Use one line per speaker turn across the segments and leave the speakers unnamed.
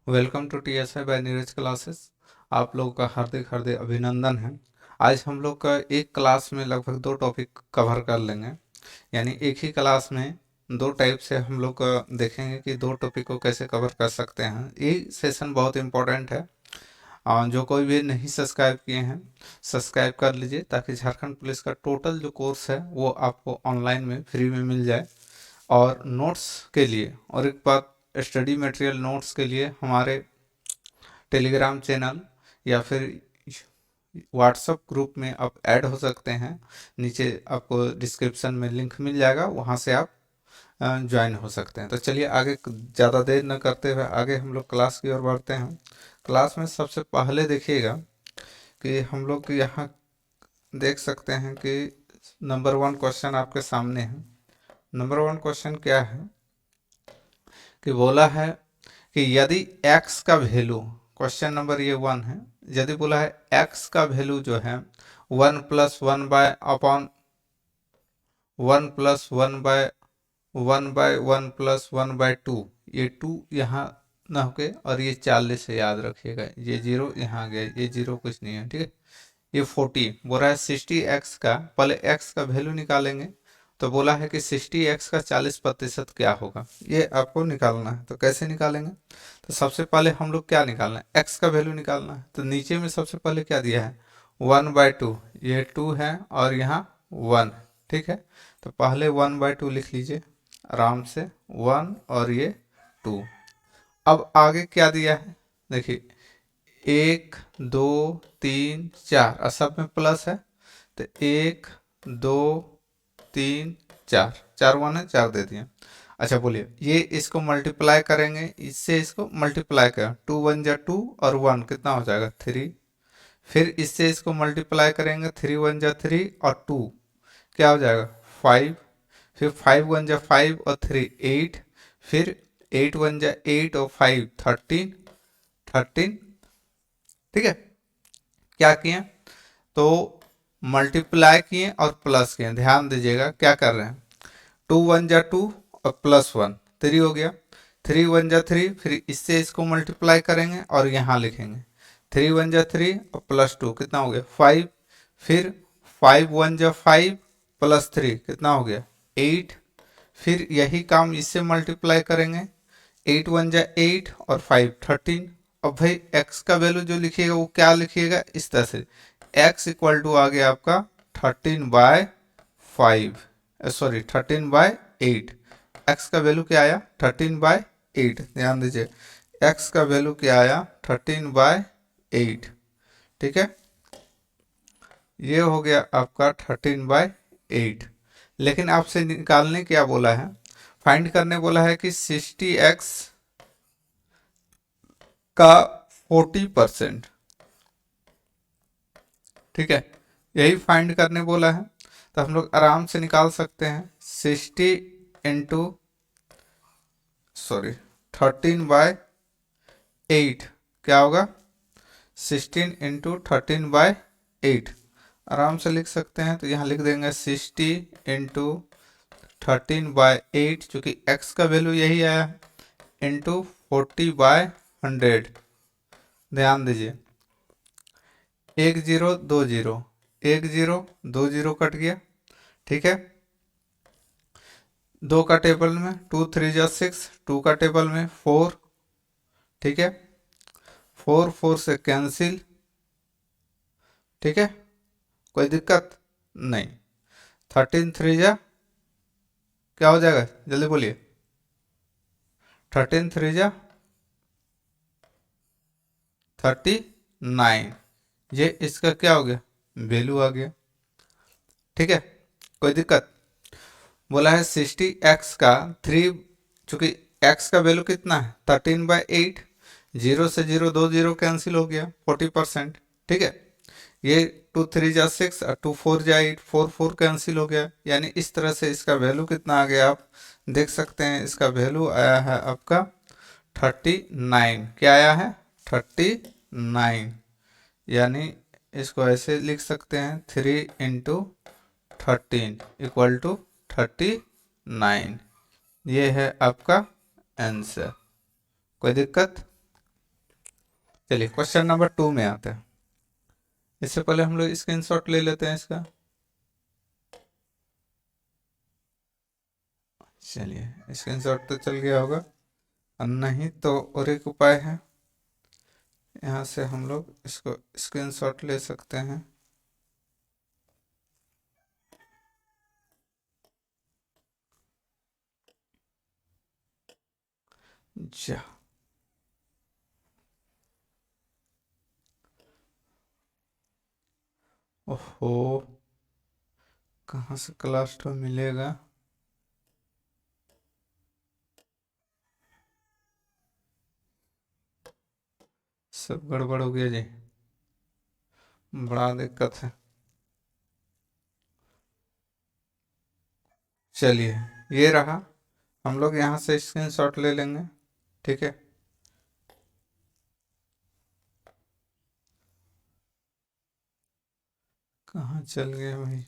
Welcome to TSI by Neeraj classes. आप लोगों का हार्दिक हार्दिक अभिनंदन है। आज हम लोग का एक क्लास में लगभग दो टॉपिक कवर कर लेंगे, यानी एक ही क्लास में दो टाइप से हम लोग देखेंगे कि दो टॉपिक को कैसे कवर कर सकते हैं। ये सेशन बहुत इम्पोर्टेंट है। जो कोई भी नहीं सब्सक्राइब किए हैं सब्सक्राइब कर लीजिए, ताकि झारखंड पुलिस का टोटल जो कोर्स है वो आपको ऑनलाइन में फ्री में मिल जाए। और नोट्स के लिए और एक बात, स्टडी मटेरियल नोट्स के लिए हमारे टेलीग्राम चैनल या फिर व्हाट्सएप ग्रुप में आप ऐड हो सकते हैं। नीचे आपको डिस्क्रिप्शन में लिंक मिल जाएगा, वहाँ से आप ज्वाइन हो सकते हैं। तो चलिए आगे, ज़्यादा देर न करते हुए आगे हम लोग क्लास की ओर बढ़ते हैं। क्लास में सबसे पहले देखिएगा कि हम लोग यहाँ देख सकते हैं कि नंबर वन क्वेश्चन आपके सामने है। नंबर वन क्वेश्चन क्या है कि बोला है कि यदि x का वैल्यू, क्वेश्चन नंबर ये वन है, यदि बोला है x का वैल्यू जो है 1+1/(1+1/(1/(1+1/(2), ये 2 यहाँ ना होके और ये 40 से याद रखिएगा, ये जीरो यहाँ आ गया, ये जीरो कुछ नहीं है, ठीक है। ये 40 बोल रहा है 60x का, पहले x का वैल्यू निकालेंगे। तो बोला है कि 60x का 40% क्या होगा, ये आपको निकालना है। तो कैसे निकालेंगे? तो सबसे पहले हम लोग क्या निकालना है, x का वैल्यू निकालना है। तो नीचे में सबसे पहले क्या दिया है, 1/2, ये 2 है और यहाँ 1, ठीक है। तो पहले 1/2 लिख लीजिए आराम से, 1 और ये 2। अब आगे क्या दिया है देखिए, 1 2 3 4 और सब में प्लस है। तो 1 2 3 4, 4 1 है, 4 दे दिए। अच्छा बोलिए, ये इसको मल्टीप्लाई करेंगे, इससे इसको मल्टीप्लाई करें, 2 1 जा 2 और 1 कितना हो जाएगा 3। फिर इससे इसको मल्टीप्लाई करेंगे, 3 1 जा 3 और 2 क्या हो जाएगा 5। फिर 5 1 जा 5 और 3 8। फिर 8 1 जा 8 और 5 13 13, ठीक है। क्या किए, तो मल्टीप्लाई किए और प्लस किए। ध्यान दीजिएगा क्या कर रहे हैं, 2 1 जा 2 और +1 3 हो गया। 3 1 जा 3, फिर इससे इसको मल्टीप्लाई करेंगे और यहाँ लिखेंगे 3 1 जा 3 और +2 कितना हो गया 5। फिर 5 1 जा 5 +3 कितना हो गया 8। फिर यही काम इससे मल्टीप्लाई करेंगे, 8 1 जा 8 और 5 13। अब भाई x का वैल्यू जो लिखिएगा वो क्या लिखिएगा, इस तरह से x इक्वल टू आ गया आपका 13/5, सॉरी 13/8। x का वैल्यू क्या आया 13/8, ध्यान दीजिए x का वैल्यू क्या आया 13/8, ठीक है। ये हो गया आपका 13/8। लेकिन आपसे निकालने क्या बोला है, फाइंड करने बोला है कि 60x का 40%, ठीक है, यही फाइंड करने बोला है। तो हम लोग आराम से निकाल सकते हैं 60 इंटू, सॉरी 13/8 क्या होगा, 16 इंटू 13/8 आराम से लिख सकते हैं। तो यहाँ लिख देंगे 60 इंटू 13/8, चूँकि x का वैल्यू यही आया, इंटू 40/100। ध्यान दीजिए 1 0 2 0, 1 0 2 0 कट गया, ठीक है। 2 का टेबल में 2 3 जा 6, 2 का टेबल में 4, ठीक है। 4 4 से कैंसिल, ठीक है, कोई दिक्कत नहीं। 13 3 जा क्या हो जाएगा, जल्दी बोलिए, 13 3 जा 39, ये इसका क्या हो गया वैल्यू आ गया, ठीक है, कोई दिक्कत। बोला है 60x का 3, चूंकि x का वैल्यू कितना है 13/8, 0 से 0 2 0 कैंसिल हो गया 40%, ठीक है। ये 2 3 जा 6 और 2 4 जा 8, 4 4 कैंसिल हो गया। यानी इस तरह से इसका वैल्यू कितना आ गया आप देख सकते हैं, इसका वैल्यू आया है आपका 39। क्या आया है 39, यानी इसको ऐसे लिख सकते हैं 3 × 13 इक्वल टू 39। ये है आपका आंसर, कोई दिक्कत। चलिए क्वेश्चन नंबर 2 में आते हैं। इससे पहले हम लोग स्क्रीनशॉट ले लेते हैं इसका। चलिए स्क्रीनशॉट तो चल गया होगा, और नहीं तो और एक उपाय है, यहाँ से हम लोग इसको स्क्रीनशॉट ले सकते हैं। जा ओहो, कहाँ से क्लास तो मिलेगा। सब गड़बड़ हो गया जी, बड़ा दिक्कत है। चलिए ये रहा, हम लोग यहाँ से स्क्रीनशॉट ले लेंगे, ठीक है। कहाँ चल गया भाई।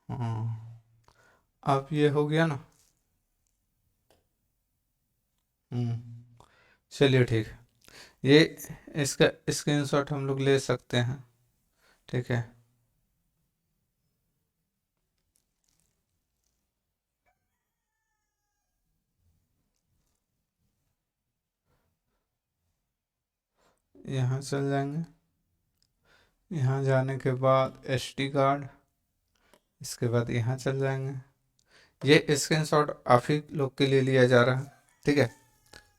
हाँ, अब ये हो गया ना। चलिए ठीक है, ये इसका स्क्रीनशॉट हम लोग ले सकते हैं, ठीक है। यहाँ चल जाएंगे, यहाँ जाने के बाद SD कार्ड, इसके बाद यहाँ चल जाएंगे। ये स्क्रीनशॉट आप ही लोग के लिए लिया जा रहा है, ठीक है,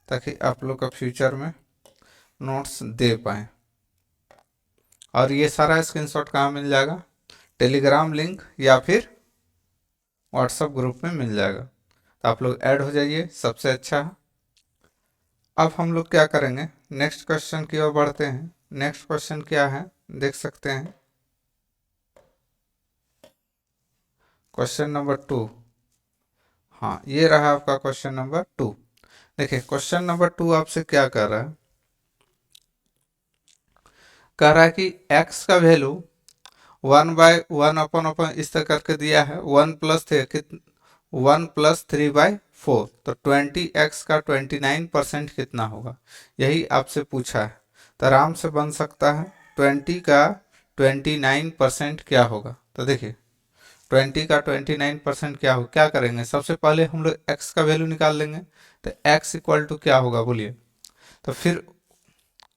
ताकि आप लोग का फ्यूचर में नोट्स दे पाए। और ये सारा स्क्रीनशॉट कहाँ मिल जाएगा, टेलीग्राम लिंक या फिर व्हाट्सएप ग्रुप में मिल जाएगा, तो आप लोग ऐड हो जाइए, सबसे अच्छा है। अब हम लोग क्या करेंगे, नेक्स्ट क्वेश्चन की ओर बढ़ते हैं। नेक्स्ट क्वेश्चन क्या है देख सकते हैं, क्वेश्चन नंबर 2। हाँ ये रहा आपका क्वेश्चन नंबर 2। देखिए क्वेश्चन नंबर 2 आपसे क्या कर रहा है, कह रहा है कि x का वैल्यू 1/1 इस तरह करके दिया है, 1+3/4, तो 20x का 29% कितना होगा, यही आपसे पूछा है। तो आराम से बन सकता है 20 का 29% क्या होगा। तो देखिए 20 का 29% क्या हो, क्या करेंगे, सबसे पहले हम लोग x का वैल्यू निकाल लेंगे। तो x इक्वल टू क्या होगा बोलिए। तो फिर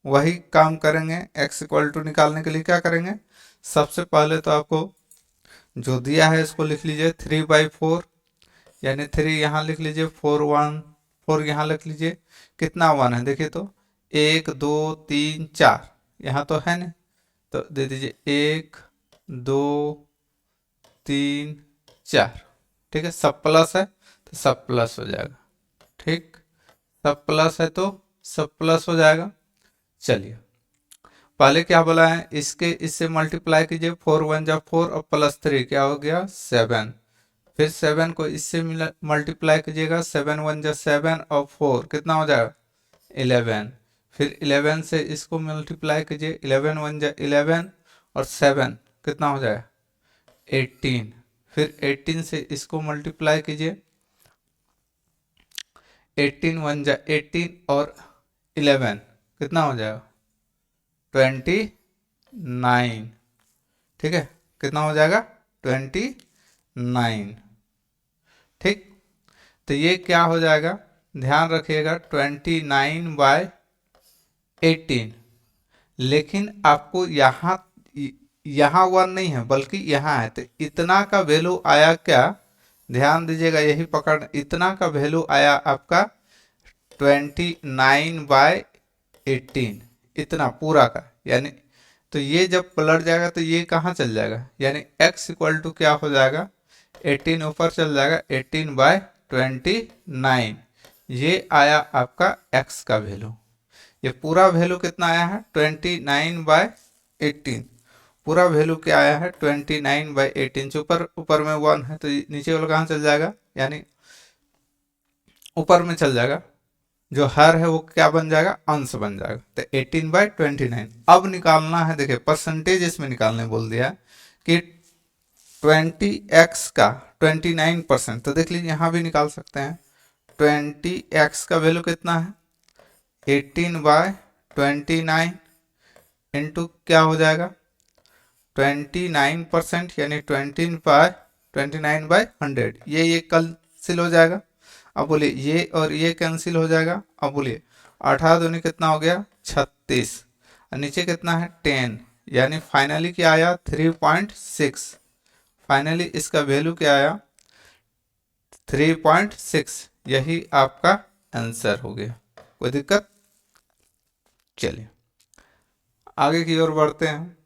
वही काम करेंगे, x इक्वल टू निकालने के लिए क्या करेंगे, सबसे पहले तो आपको जो दिया है इसको लिख लीजिए 3/4, यानी 3 यहाँ लिख लीजिए, 4 यहाँ लिख लीजिए। कितना 1 है देखिए, तो 1 2 3 4 यहाँ तो है नहीं, तो दे दीजिए 1 2 3 4, ठीक है। सब प्लस है तो सब प्लस हो जाएगा, ठीक, सब प्लस है तो सब प्लस हो जाएगा। चलिए पहले क्या बोला है, इसके इससे मल्टीप्लाई कीजिए, 4 1 जा 4 और +3 क्या हो गया 7। फिर 7 को इससे मल्टीप्लाई कीजिएगा, 7 1 जा 7 और 4 कितना हो जाएगा 11। फिर 11 से इसको मल्टीप्लाई कीजिए, 11 1 जा 11 और 7 कितना हो जाएगा 18। फिर 18 से इसको मल्टीप्लाई कीजिए, 18 1 जा 18 और 11 कितना हो जाएगा 29, ठीक है, कितना हो जाएगा 29, ठीक। तो ये क्या हो जाएगा, ध्यान रखिएगा 29/18। लेकिन आपको यहाँ 1 नहीं है बल्कि यहाँ है, तो इतना का वैल्यू आया क्या, ध्यान दीजिएगा, यही पकड़, इतना का वैल्यू आया आपका 29/18, इतना पूरा का, यानी तो ये जब पलट जाएगा तो ये कहाँ चल जाएगा, यानी x इक्वल टू क्या हो जाएगा 18 ऊपर चल जाएगा, 18/29, ये आया आपका x का वैल्यू। ये पूरा वैल्यू कितना आया है 29/18, पूरा वैल्यू क्या आया है 29/18। जो ऊपर ऊपर में 1 है तो नीचे वाला कहाँ चल जाएगा, यानी ऊपर में चल जाएगा, जो हर है वो क्या बन जाएगा अंश बन जाएगा। तो 18/29 अब निकालना है, देखिए परसेंटेज इसमें निकालने बोल दिया कि 20x का 29%, तो देख लीजिए यहाँ भी निकाल सकते हैं 20x का वैल्यू कितना है 18/29 इंटू क्या हो जाएगा 29% यानी 29/100 ये कैंसिल हो जाएगा। अब बोलिए ये और ये कैंसिल हो जाएगा। अब बोलिए 18 दूनी कितना हो गया 36 और नीचे कितना है 10 यानी फाइनली क्या आया 3.6। फाइनली इसका वैल्यू क्या आया 3.6। यही आपका आंसर हो गया। कोई दिक्कत? चलिए आगे की ओर बढ़ते हैं।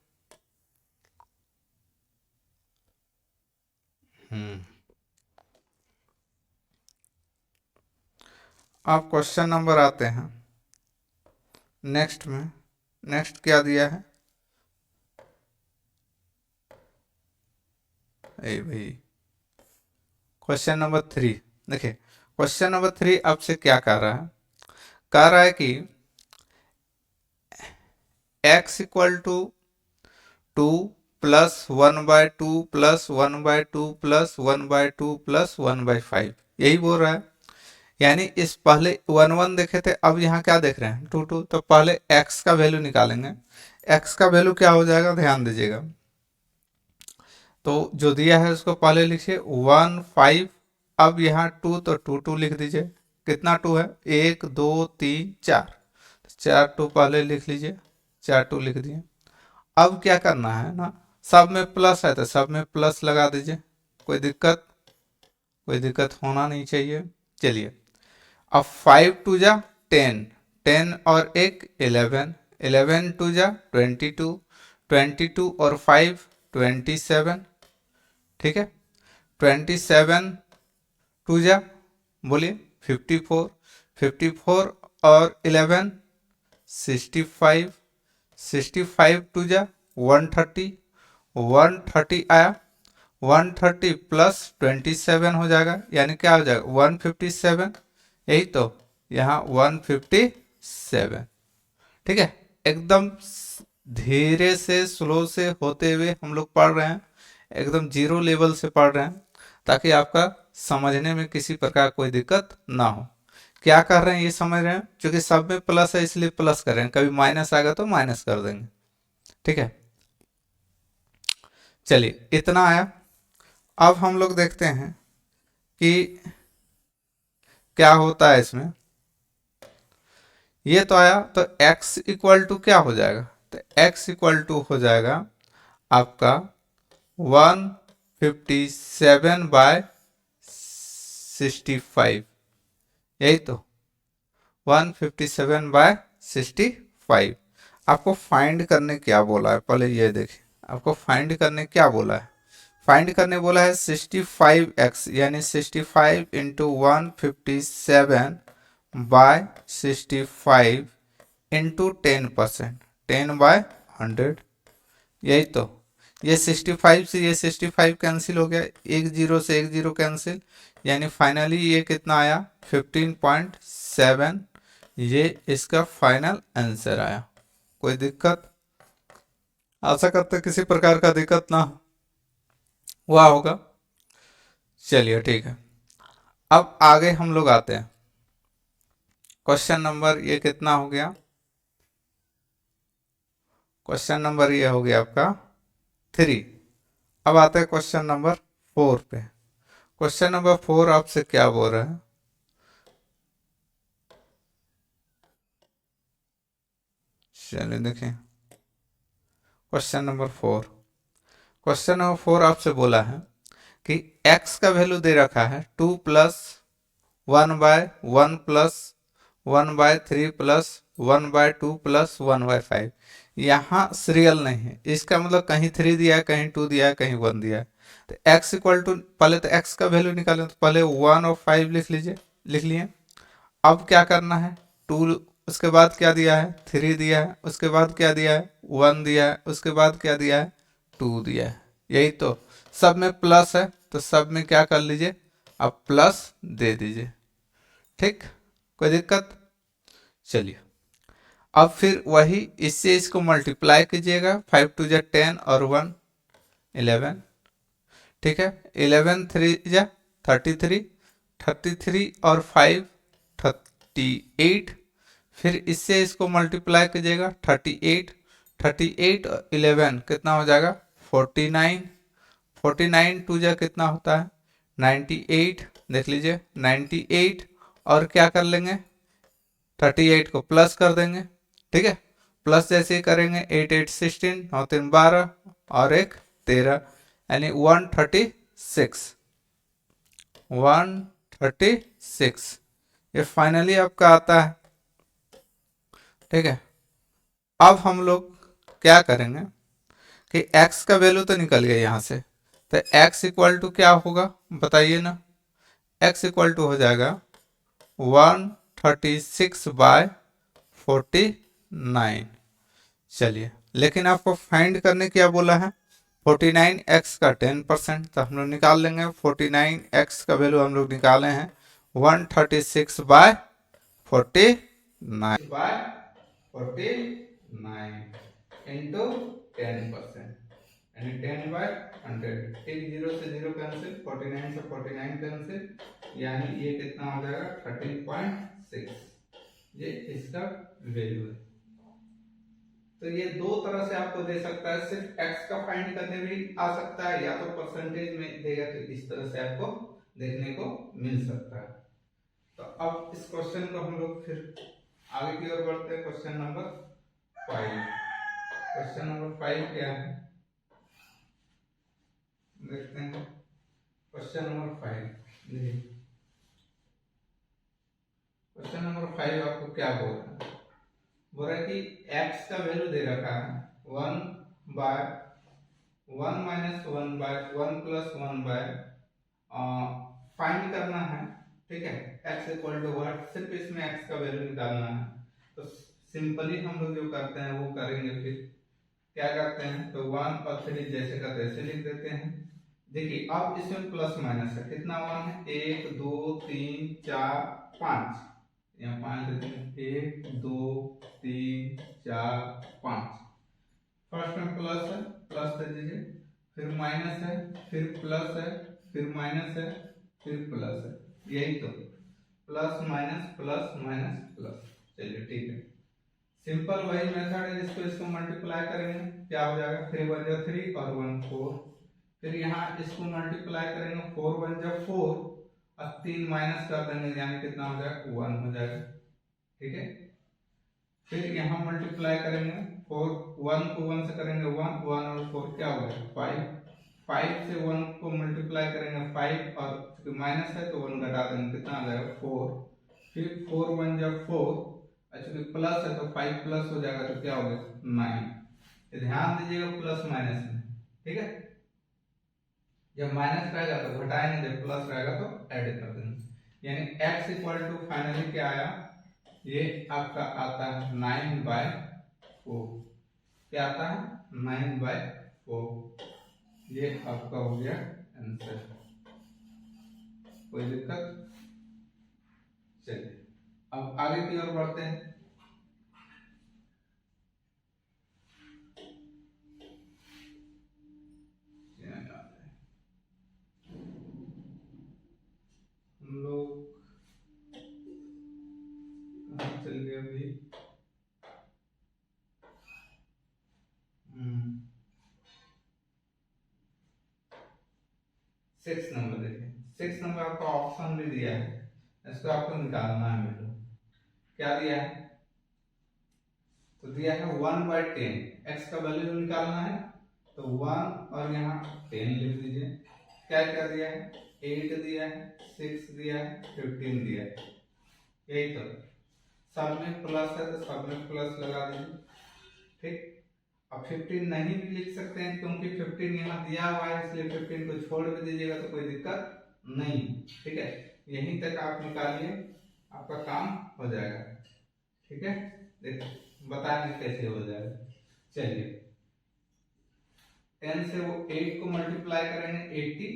अब क्वेश्चन नंबर आते हैं नेक्स्ट में। नेक्स्ट क्या दिया है भाई क्वेश्चन नंबर 3। देखिए क्वेश्चन नंबर 3 आपसे क्या कह रहा है, कह रहा है कि x equal to 2 plus 1/2 plus 1/2 plus 1/2 plus 1/5 यही बोल रहा है। यानी इस पहले 1 देखे थे, अब यहाँ क्या देख रहे हैं 2 तो पहले x का वैल्यू निकालेंगे। x का वैल्यू क्या हो जाएगा ध्यान दीजिएगा। तो जो दिया है उसको पहले लिखिए 1/5। अब यहाँ 2 तो 2 लिख दीजिए। कितना 2 है 1 2 3 4, 4 2 पहले लिख लीजिए, 4 2 लिख दिए। अब क्या करना है ना, सब में प्लस है तो सब में प्लस लगा दीजिए। कोई दिक्कत? कोई दिक्कत होना नहीं चाहिए। चलिए अब 5 2 जा 10, 10 और 1 11, 11 2 जा 22, 22 और 5 27। ठीक है 27 2 जा बोलिए 54, 54 और 11 65, 65 2 जा 130, 130 आया, 130 प्लस 27 हो जाएगा यानी क्या हो जाएगा 157। यही तो यहाँ 157। ठीक है एकदम धीरे से स्लो से होते हुए हम लोग पढ़ रहे हैं, एकदम जीरो लेवल से पढ़ रहे हैं ताकि आपका समझने में किसी प्रकार कोई दिक्कत ना हो। क्या कर रहे हैं ये समझ रहे हैं, क्योंकि सब में प्लस है इसलिए प्लस कर रहे हैं, कभी माइनस आएगा तो माइनस कर देंगे। ठीक है चलिए इतना आया। अब हम लोग देखते हैं कि क्या होता है इसमें। ये तो आया तो x इक्वल टू क्या हो जाएगा, तो x इक्वल टू हो जाएगा आपका 157/65। यही तो 157/65। आपको फाइंड करने क्या बोला है पहले ये देखिए, आपको फाइंड करने क्या बोला है। फाइंड करने बोला है 65x यानी 65 इंटू 157/65 इंटू 10%, 10/100। यही तो ये 65 से ये 65 कैंसिल हो गया, एक जीरो से एक जीरो कैंसिल, यानी फाइनली ये कितना आया 15.7। ये इसका फाइनल आंसर आया। कोई दिक्कत? आशा करते किसी प्रकार का दिक्कत ना हुआ होगा। चलिए ठीक है अब आगे हम लोग आते हैं। क्वेश्चन नंबर ये कितना हो गया, क्वेश्चन नंबर ये हो गया आपका 3। अब आते हैं क्वेश्चन नंबर 4 पे। क्वेश्चन नंबर 4 आपसे क्या बोल रहा है, चलिए देखें क्वेश्चन नंबर 4। क्वेश्चन नंबर 4 आपसे बोला है कि x का वैल्यू दे रखा है 2 प्लस 1/1 प्लस 1/3 प्लस 1/2 प्लस 1/5। यहाँ सीरियल नहीं है, इसका मतलब कहीं 3 दिया है कहीं 2 दिया है कहीं 1 दिया है। तो x इक्वल टू पहले तो x का वैल्यू निकालें तो पहले 1 और 5 लिख लीजिए, लिख लिए। अब क्या करना है 2, उसके बाद क्या दिया है 3 दिया है, उसके बाद क्या दिया है 1 दिया है, उसके बाद क्या दिया है 2 दिया है। यही तो सब में प्लस है तो सब में क्या कर लीजिए अब प्लस दे दीजिए। ठीक कोई दिक्कत? चलिए अब फिर वही इससे इसको मल्टीप्लाई कीजिएगा, 5 2 जा 10 और 1 11। ठीक है 11 3 जा 33, 33 और 5 38, फिर इससे इसको मल्टीप्लाई कीजिएगा 38, 38 और 11 कितना हो जाएगा 49, 49 टू जा कितना होता है 98, देख लीजिए 98, और क्या कर लेंगे 38 को प्लस कर देंगे, ठीक है। प्लस जैसे ही करेंगे 8 8 16, 9 3 12 और एक 13, यानी 136, 136 ये फाइनली आपका आता है, ठीक है। अब हम लोग क्या करेंगे कि x का वैल्यू तो निकल गया यहाँ से, तो x इक्वल टू क्या होगा बताइए ना। x इक्वल टू हो जाएगा 136/49। चलिए, लेकिन आपको फाइंड करने क्या बोला है 49x का 10%, तो हम लोग निकाल लेंगे 49x का वैल्यू हम लोग निकाले हैं 136/49 बाय 49 इंटू 10%, यानी 10/100। ठीक, 0 से 0 कैंसिल, 49 से 49 कैंसिल, यानी ये कितना हो जाएगा 13.6, ये इसका वैल्यू है। तो ये दो तरह से आपको दे सकता है, सिर्फ x का फाइंड करने भी आ सकता है, या तो परसेंटेज में देगा, तो इस तरह से आपको देखने को मिल सकता है। तो अब इस क्वेश्चन को हम लोग फिर आगे की ओर बढ़ते हैं। क्वेश्चन नंबर 5, क्वेश्चन नंबर 5 क्या है देखते हैं। क्वेश्चन नंबर 5 देखिए, क्वेश्चन नंबर 5 आपको क्या बोल रहा है, बोल रहा है कि x का वैल्यू दे रखा है 1 माइनस 1 प्लस 1 बाय, फाइंड करना है, ठीक है। x इक्वल टू व्हाट, सिर्फ इसमें x का वैल्यू निकालना है। तो सिंपली हम लोग जो करते हैं वो करेंगे, फिर क्या करते हैं तो 1 और 3 जैसे का तैसे लिख देते हैं। देखिए अब इसमें प्लस माइनस है, कितना 1 है 1 2 3 4 5, यहाँ 5 देते हैं 1 2 3 4 5। फर्स्ट में प्लस है, प्लस दे दीजिए, फिर माइनस है, फिर प्लस है, फिर माइनस है, फिर प्लस है, यही तो plus minus plus minus plus. चलिए ठीक है, सिंपल वही मेथड है, जिसको इसको मल्टीप्लाई करेंगे क्या हो जाएगा 3 1 जा 3 और 1 4, फिर यहाँ इसको मल्टीप्लाई करेंगे 4 1 जा 4 और 3 माइनस कर देंगे, यानी कितना हो जाएगा 1 हो जाएगा, ठीक है। फिर यहाँ मल्टीप्लाई करेंगे 4 1 को 1 से करेंगे 1 1 और 4 क्या हो गया 5, 5 से 1 को मल्टीप्लाई करेंगे 5 और क्योंकि माइनस है तो 1 घटा देंगे, कितना आ जाएगा 4, फिर 4 1 जा 4, अच्छा कि प्लस है तो 5 प्लस हो जाएगा तो क्या हो गया 9। ध्यान दीजिएगा प्लस माइनस में, ठीक है। जब माइनस रहेगा तो घटाएंगे, जब प्लस रहेगा तो ऐड कर देंगे, यानी x इक्वल टू फाइनली क्या आया, ये आपका आता है 9/4, क्या आता है 9/4, ये आपका हो गया आंसर। कोई दिक्कत, चलिए अब आगे की ओर बढ़ते हैं। हम लोग चल गए अभी 6 नंबर, देखिए 6 नंबर आपका ऑप्शन भी दिया है, इसको आपको निकालना है मेरे, क्या दिया है तो दिया है 1/10, x का वैल्यू निकालना है तो 1 और यहाँ 10 लिख दीजिए, क्या क्या दिया है 8 दिया है 6 दिया है 15 दिया है, यही तो सब में प्लस है तो सब में प्लस लगा दीजिए, ठीक। अब 15 नहीं भी लिख सकते हैं क्योंकि 15 यहाँ दिया हुआ है, इसलिए 15 को छोड़ भी दीजिएगा तो कोई दिक्कत नहीं, ठीक है। यहीं तक आप निकालिए, आपका काम हो जाएगा, ठीक है। देखिए बताएंगे कैसे हो जाएगा। चलिए 10 से वो 8 को मल्टीप्लाई करेंगे 80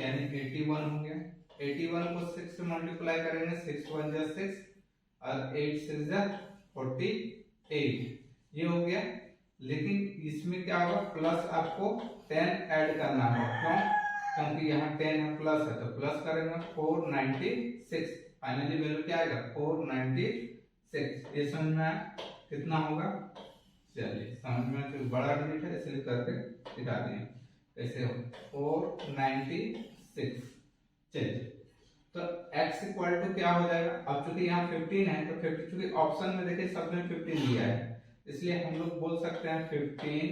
यानी 81 हो गया, 81 को 6 से मल्टीप्लाई करेंगे 6 1 जा 6 और 8 6 जा 48, ये हो गया। लेकिन इसमें क्या होगा प्लस आपको 10 ऐड करना होगा, क्यों क्योंकि यहाँ 10 है प्लस है तो प्लस करेंगे 496, फाइनली वैल्यू क्या आएगा 496। ये समझ में आया कितना होगा। चलिए समझ में तो बड़ा डिजिट है इसलिए करके दिखा दिए कैसे हो 496। चलिए तो x इक्वल टू क्या हो जाएगा। अब चूंकि यहाँ 15 है तो 50 चूंकि ऑप्शन में देखिए सब में 15 दिया है इसलिए हम लोग बोल सकते हैं 15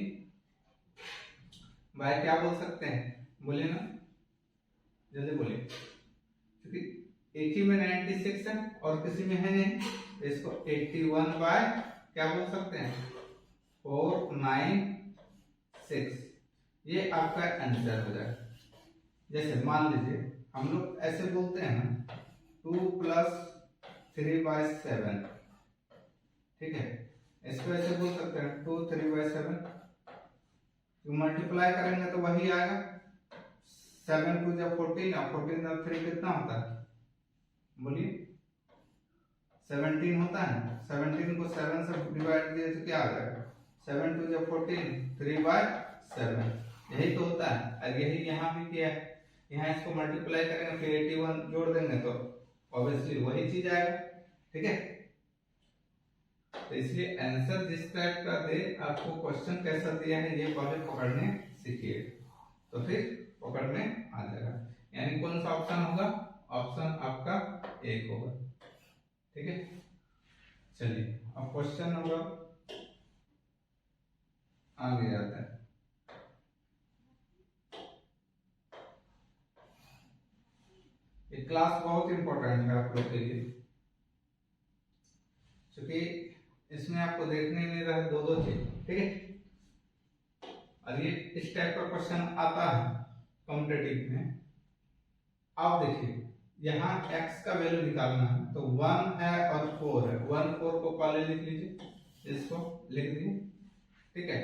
बाय क्या बोल सकते हैं बोलिए ना जल्दी बोलिए। क्योंकि एक ही में 96 है और किसी में है नहीं तो इसको 81 बाय क्या बोल सकते हैं 496। ये आपका आंसर हो जाएगा। जैसे मान लीजिए हम लोग ऐसे बोलते हैं ना 2 प्लस 3/7, ठीक है इसको ऐसे बोल सकते हैं 2 3/7। मल्टीप्लाई करेंगे तो वही आएगा 7 2 जब 14 और 14 जब 3 कितना होता है बोलिए 17 होता है। 17 को 7 से डिवाइड किए तो क्या आ जाएगा 7 2 जब 14 3/7 यही तो होता है। और यही यहाँ भी किया है यहाँ इसको मल्टीप्लाई करेंगे फिर 81 जोड़ देंगे तो ऑब्वियसली वही चीज आएगा। ठीक है तो इसलिए आंसर जिस टाइप का दे आपको क्वेश्चन कैसा दिया है ये पहले पकड़ने सीखिए तो फिर पकड़ में आ जाएगा। यानी कौन सा ऑप्शन होगा ऑप्शन आपका एक होगा। ठीक है चलिए अब क्वेश्चन नंबर आगे आता है। ये क्लास बहुत इंपॉर्टेंट है आप लोग के लिए क्योंकि इसमें आपको देखने में रहा दो दो चीज। ठीक है और ये इस टाइप का क्वेश्चन आता है कॉम्पिटेटिव में। अब देखिए यहाँ x का वैल्यू निकालना है तो 1 है और 4 है। 1 4 को पहले लिख लीजिए इसको लिख दिए। ठीक है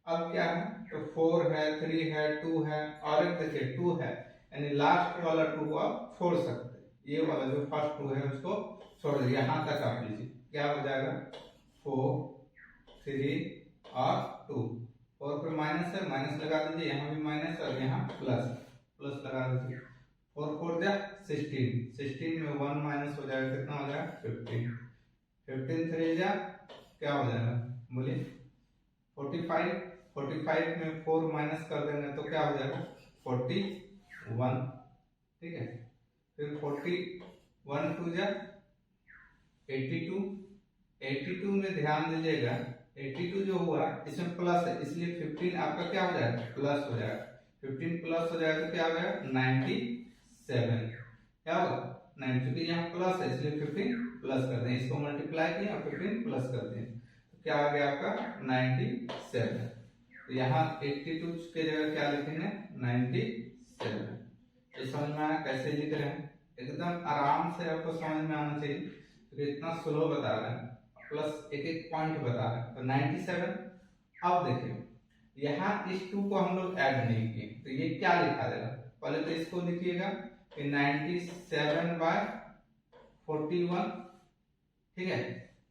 अब क्या है तो 4 है 3 है 2 है और एक देखिए 2 है यानी लास्ट वाला 2 को आप छोड़ सकते हैं। ये वाला जो फर्स्ट 2 है उसको छोड़ दीजिए यहाँ तक आप लीजिए क्या हो जाएगा 4 3 और 2 4 पे माइनस है माइनस लगा दीजिए यहाँ भी माइनस और यहाँ प्लस प्लस लगा दीजिए 4 4 जा 16 16 में 1 माइनस हो जाएगा कितना हो जाएगा 15 15 3 जा क्या हो जाएगा बोलिए 45 45 में 4 माइनस कर देंगे तो क्या हो जाएगा 41। ठीक है फिर 41 2 जा 82 82 में ध्यान दीजिएगा 82 जो हुआ इसमें प्लस है इसलिए 15 आपका क्या हो जाएगा प्लस हो जाएगा 15 प्लस हो जाएगा तो क्या हो जाएगा 97 क्या होगा 9 क्योंकि यहाँ प्लस है इसलिए 15 प्लस कर दें इसको मल्टीप्लाई किए और 15 प्लस कर दें तो क्या आ गया आपका 97। तो यहाँ 82 के जगह क्या लिखेंगे 97। ये समझ में आया कैसे लिख रहे हैं एकदम आराम से आपको समझ में आना चाहिए क्योंकि इतना स्लो बता रहे हैं प्लस एक एक पॉइंट बता रहे हैं तो 97। अब देखिए यहाँ इस 2 को हम लोग ऐड नहीं किए तो ये क्या लिखा देगा पहले तो इसको लिखिएगा कि 97/41। ठीक है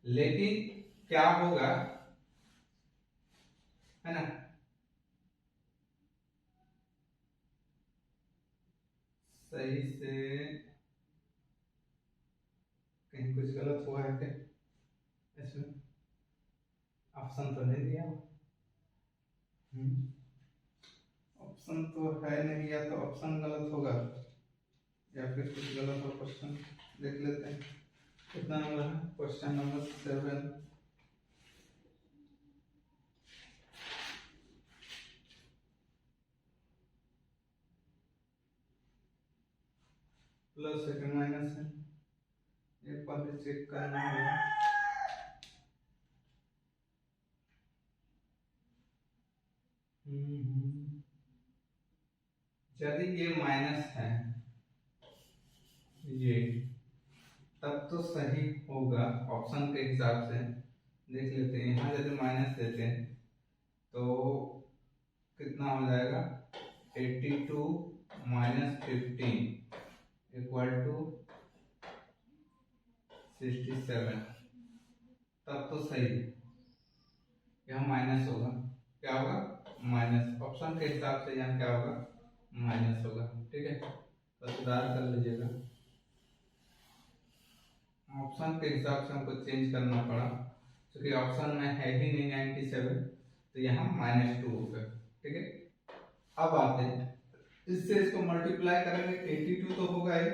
लेकिन क्या होगा है ना सही से कहीं कुछ गलत हुआ है क्या इसमें ऑप्शन तो नहीं दिया ऑप्शन तो है नहीं या तो ऑप्शन गलत होगा या फिर कुछ गलत हो। क्वेश्चन देख लेते हैं कितना नंबर है क्वेश्चन नंबर 7 प्लस है कि माइनस है ये पहले चेक करना है। यदि ये माइनस है ये तब तो सही होगा ऑप्शन के हिसाब से देख लेते हैं। यहाँ यदि माइनस देते हैं तो कितना हो जाएगा 82 माइनस 15 इक्वल टू 67 तब तो सही है। यहाँ माइनस होगा क्या होगा माइनस ऑप्शन के हिसाब से यहाँ क्या होगा माइनस होगा। ठीक है, तो सुधार कर लीजिएगा। ऑप्शन के हिसाब से हमको चेंज करना पड़ा, क्योंकि ऑप्शन में है ही नहीं 97, तो यहाँ -2 होगा। ठीक है, अब आते हैं, इससे इसको मल्टीप्लाई करेंगे 82 तो होगा ही।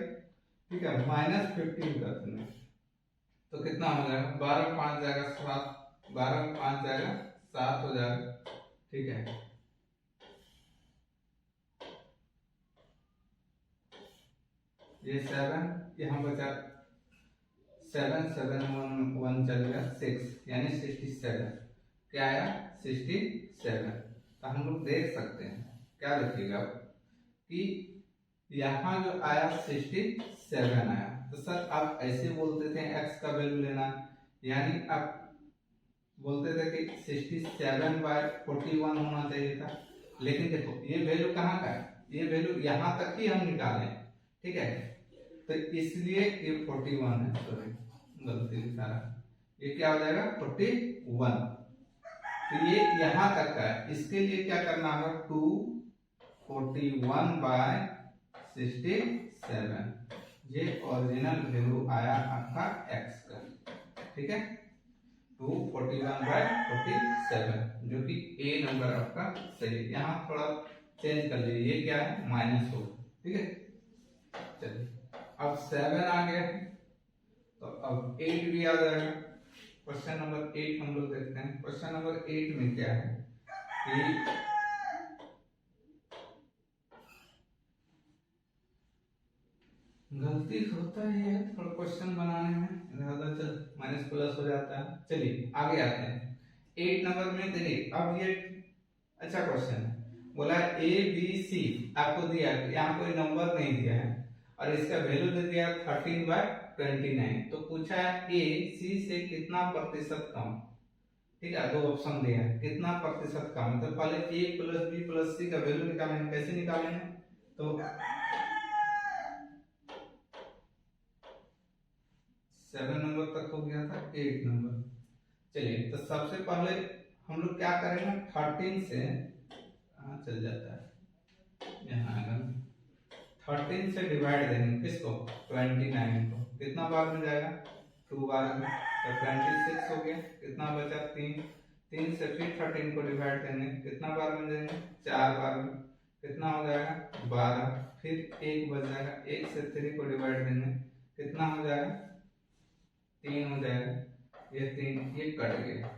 ठीक है, -15 कर देंगे तो कितना हो जाएगा, 12 में 5 जाएगा 7, 12 में 5 जाएगा 7 हो जाएगा। ठीक है, ये 7 यहाँ बचा, 7 7 1 1 चलेगा 6, यानी 67। क्या आया, 67। तो हम लोग देख सकते हैं, क्या देखिएगा कि यहाँ जो आया 67 आया। तो सर आप ऐसे बोलते थे x का वैल्यू लेना, यानी आप बोलते थे कि 67/41 होना चाहिए था। लेकिन देखो ये वैल्यू कहाँ का है, ये वैल्यू यहाँ तक ही हम निकाले। ठीक है, तो इसलिए ये 41 है, सॉरी गलती लिखा रहा, ये क्या हो जाएगा 41। तो ये यहाँ तक का है, इसके लिए क्या करना होगा, 241/67, ये ओरिजिनल वैल्यू आया आपका x का। ठीक है, 241/47, जो कि ए नंबर आपका सही है। यहाँ थोड़ा चेंज कर लीजिए, ये क्या है माइनस हो। ठीक है, चलिए अब 7 आ गया, तो अब 8 भी आ जाएगा। क्वेश्चन नंबर 8 हम लोग देखते हैं। क्वेश्चन नंबर 8 में क्या है कि गलती होता ही है थोड़ा क्वेश्चन बनाने में, ज्यादा चल माइनस प्लस हो जाता है। चलिए आगे आते हैं। 8 नंबर में देखिए, अब ये अच्छा क्वेश्चन है, बोला ए बी सी आपको दिया है, यहाँ कोई नंबर नहीं दिया है और इसका वैल्यू दे दिया 13/29। तो पूछा है ए सी से कितना प्रतिशत कम। ठीक है, दो ऑप्शन दिया है, कितना प्रतिशत कम। तो पहले ए प्लस बी प्लस सी का वैल्यू निकालेंगे, कैसे निकालेंगे, तो 7 नंबर तक हो गया था, 8 नंबर। चलिए, तो सबसे पहले हम लोग क्या करेंगे, 13 से चल जाता है, यहाँ आएगा 13 से डिवाइड देंगे किसको, 29 को। कितना बार में जाएगा, 2 बार में, तो 26 हो गया। कितना बचा, 3, 3 से फिर 13 को डिवाइड देंगे, कितना बार में देंगे, 4 बार में। कितना हो जाएगा, 12। फिर 1 बच जाएगा, 1 से 3 को डिवाइड देंगे, कितना हो जाएगा, 3 हो जाएगा। ये 3 ये कट गया,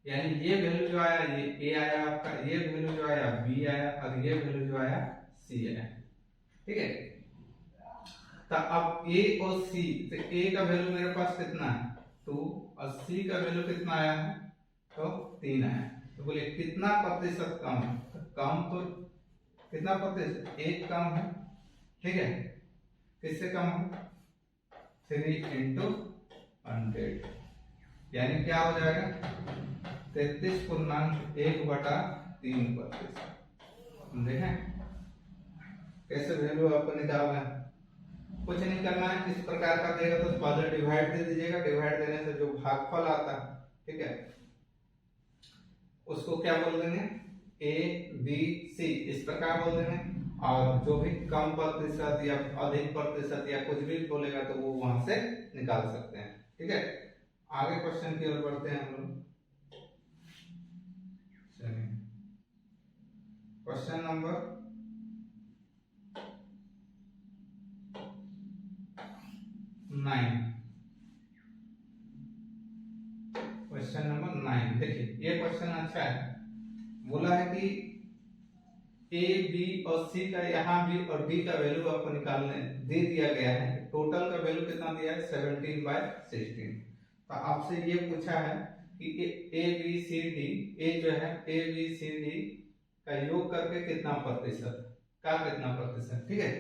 यानी ये वैल्यू जो आया ये ए आया आपका, ये वैल्यू जो आया बी आया, और ये वैल्यू जो आया सी आया। ठीक है, तो अब ए और सी, तो ए का वैल्यू मेरे पास कितना है 2, और सी का वैल्यू कितना आया है, तो 3 आया। तो बोले कितना प्रतिशत कम है, तो कम तो कितना प्रतिशत, 1 कम है। ठीक है, किससे कम है, 3 × 100, यानी क्या हो जाएगा 33.1/3%। देखें कैसे वैल्यू आपको निकालना है, कुछ नहीं करना है, इस प्रकार का देगा तो पहले डिवाइड दे दीजिएगा, डिवाइड देने से जो भागफल आता है, ठीक है, उसको क्या बोल देंगे, ए बी सी, इस प्रकार बोल देंगे। और जो भी कम प्रतिशत या अधिक प्रतिशत या कुछ भी बोलेगा तो वो वहां से निकाल सकते हैं। ठीक है, आगे क्वेश्चन की ओर बढ़ते हैं हम लोग। चलिए, क्वेश्चन नंबर 9, क्वेश्चन नंबर 9 देखिए, ये क्वेश्चन अच्छा है। बोला है कि ए बी और सी का यहाँ भी और डी का वैल्यू आपको निकालने दे दिया गया है। टोटल का वैल्यू कितना दिया है, 17/16। तो आपसे ये पूछा है कि ए बी सी डी, ए जो है ए बी सी डी का योग करके कितना प्रतिशत का कितना प्रतिशत। ठीक है,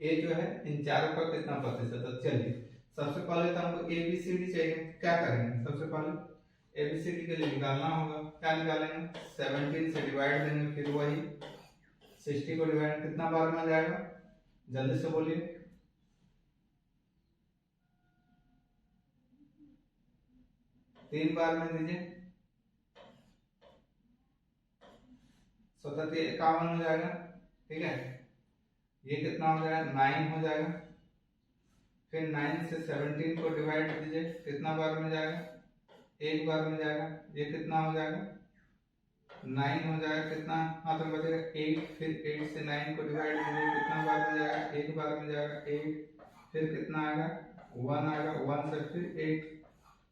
ए जो है इन चारों का कितना प्रतिशत। तो चलिए सबसे पहले तो हमको ए बी सी डी चाहिए, क्या करेंगे, सबसे पहले एबीसीडी के लिए निकालना होगा। क्या निकालेंगे, 17 से डिवाइड देंगे, फिर वही 60 को डिवाइड कितना बार में जाएगा, जल्दी से बोलिए, 3 बार में दीजिए, 57 51 हो जाएगा। ठीक है, ये कितना हो जाएगा 9 हो जाएगा। फिर 9 से 17 को डिवाइड कीजिए, कितना बार में जाएगा, एक बार में जाएगा। ये कितना हो जाएगा 9 हो जाएगा, कितना हाथ में बचेगा 8। फिर 8 से 9 को डिवाइड कीजिए, कितना बार में जाएगा, एक बार में जाएगा 8। फिर कितना आएगा 1 आएगा, 1 से फिर 8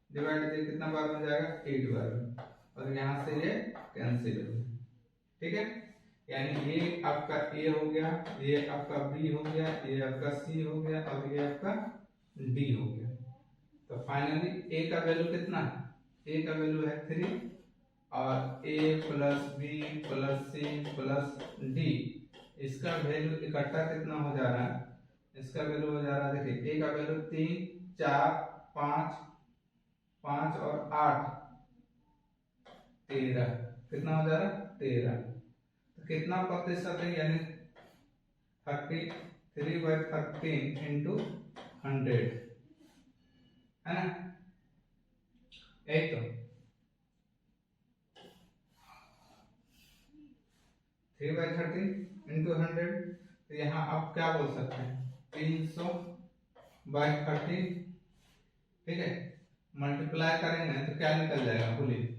डिवाइड कीजिए, कितना बार में जाएगा 8 बार में। और यहाँ से ये कैंसिल हो गया, ठीक है। यानी ये आपका ए हो गया, ये आपका बी हो गया, ये आपका सी हो गया और ये आपका डी हो गया। तो फाइनली ए का वैल्यू कितना है, ए का वैल्यू है 3 और A plus B plus C plus D, इसका वैल्यू इकट्ठा कितना हो जा रहा है, इसका वैल्यू हो जा रहा है, देखिए ए का वैल्यू 3 4 5 5 और 8 13, कितना हो जा रहा है 13। तो कितना प्रतिशत है, यानी 33/13 इंटू 100 है ना, एक तो 3/13 इंटू 100। तो यहाँ आप क्या बोल सकते हैं 300/13, ठीक है। मल्टीप्लाई करेंगे तो क्या निकल जाएगा बोलिए,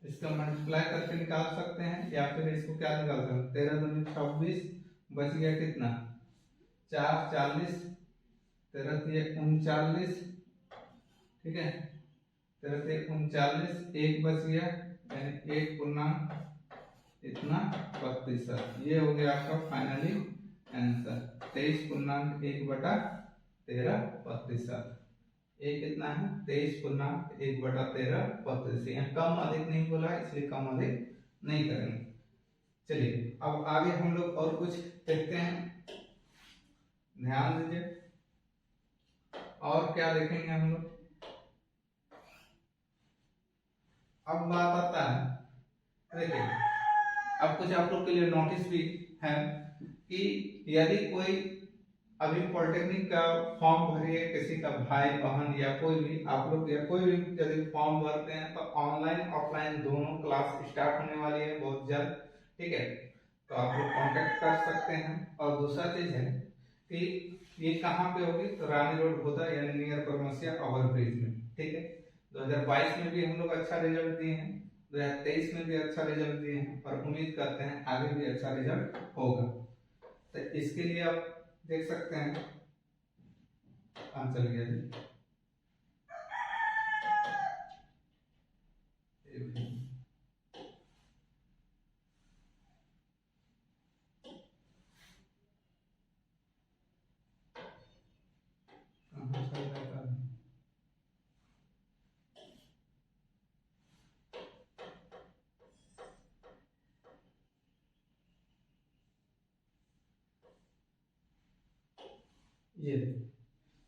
इसका मल्टीप्लाई करके निकाल सकते हैं या फिर इसको क्या निकाल सकते हैं, 13 दूनी 26, बच गया कितना 4 40, 13 3 39, ठीक है, 13 3 39, एक बच गया यानी 1 पूर्णांक इतना प्रतिशत। ये हो गया आपका फाइनली आंसर 23.1/13%। ये कितना है 23.1/13%। यहाँ कम अधिक नहीं बोला इसलिए कम अधिक नहीं करेंगे। चलिए अब आगे हम लोग और कुछ देखते हैं, ध्यान दीजिए। और क्या देखेंगे हम लोग, अब बात आता है, देखिए अब कुछ आप लोग के लिए नोटिस भी है कि यदि कोई अभी पॉलिटेक्निक का फॉर्म भरिए, किसी का भाई बहन या कोई भी आप लोग या कोई भी यदि फॉर्म भरते हैं तो ऑनलाइन ऑफलाइन दोनों क्लास स्टार्ट होने वाली है बहुत जल्द, ठीक है। तो आप लोग कांटेक्ट कर सकते हैं। और दूसरा चीज है कि ये कहाँ पे होगी, तो रानी रोड होता है यानी नियर परमसिया ओवरब्रिज में, ठीक है। 2022 में भी हम लोग अच्छा रिजल्ट दिए हैं, 2023 में भी अच्छा रिजल्ट दिए हैं और उम्मीद करते हैं आगे भी अच्छा रिजल्ट होगा। तो इसके लिए आप देख सकते हैं, चल गया जी, कहाँ चल जाता है,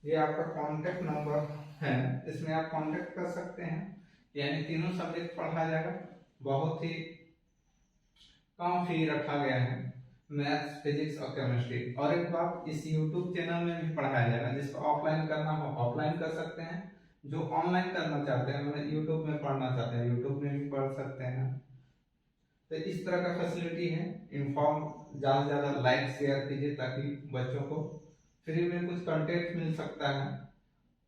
ये आपका कांटेक्ट नंबर है, इसमें आप कांटेक्ट कर सकते हैं। यानी तीनों सब्जेक्ट पढ़ाया जाएगा, बहुत ही कम फी रखा गया है, मैथ्स फिजिक्स और केमिस्ट्री। और एक बात, इस यूट्यूब चैनल में भी पढ़ाया जाएगा, जिसको ऑफलाइन करना हो ऑफलाइन कर सकते हैं, जो ऑनलाइन करना चाहते हैं मतलब यूट्यूब में पढ़ना चाहते हैं यूट्यूब में भी पढ़ सकते हैं। तो इस तरह का फैसिलिटी है। इन्फॉर्म ज़्यादा से ज़्यादा लाइक शेयर कीजिए ताकि बच्चों को फ्री में कुछ कंटेंट मिल सकता है,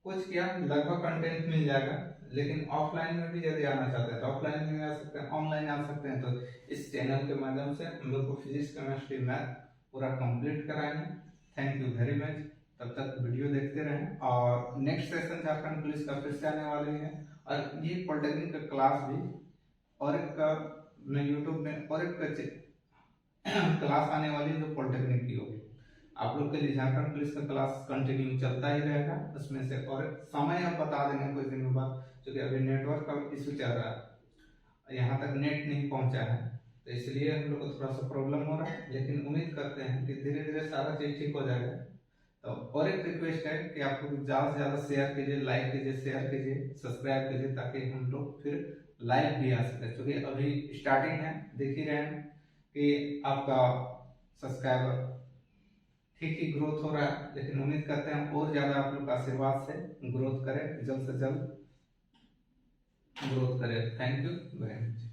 कुछ क्या लगभग कंटेंट मिल जाएगा। लेकिन ऑफलाइन में भी यदि आना चाहते हैं तो ऑफलाइन में आ सकते हैं, ऑनलाइन आ सकते हैं। तो इस चैनल के माध्यम से हम लोग को फिजिक्स केमिस्ट्री मैथ पूरा कंप्लीट कराएंगे। Thank you very much. तब तक वीडियो देखते रहें और नेक्स्ट सेशन झारखंड पुलिस का फिर से आने वाली है। और ये पॉलिटेक्निक का क्लास भी और एक का मैं यूट्यूब में और एक क्लास आने वाली है जो पॉलिटेक्निक की होगी। आप लोग के लिए झारखंड पुलिस का क्लास कंटिन्यू चलता ही रहेगा। उसमें से और एक समय आप बता देंगे कुछ दिनों बाद, क्योंकि अभी नेटवर्क का इशू चल रहा है, यहाँ तक नेट नहीं पहुंचा है, तो इसलिए हम लोग को थोड़ा सा प्रॉब्लम हो रहा है। लेकिन उम्मीद करते हैं कि धीरे धीरे सारा चीज ठीक हो जाएगा। तो और एक रिक्वेस्ट है कि आप लोग ज़्यादा से ज़्यादा शेयर कीजिए, लाइक कीजिए, शेयर कीजिए, सब्सक्राइब कीजिए, ताकि हम लोग फिर लाइव भी आ सके। क्योंकि अभी स्टार्टिंग है, देख ही रहे हैं कि आपका सब्सक्राइबर ठीक ही ग्रोथ हो रहा है। लेकिन उम्मीद करते हैं और ज़्यादा आप लोग आशीर्वाद से ग्रोथ करें, जल्द से जल्द ग्रोथ करें। Thank you very much.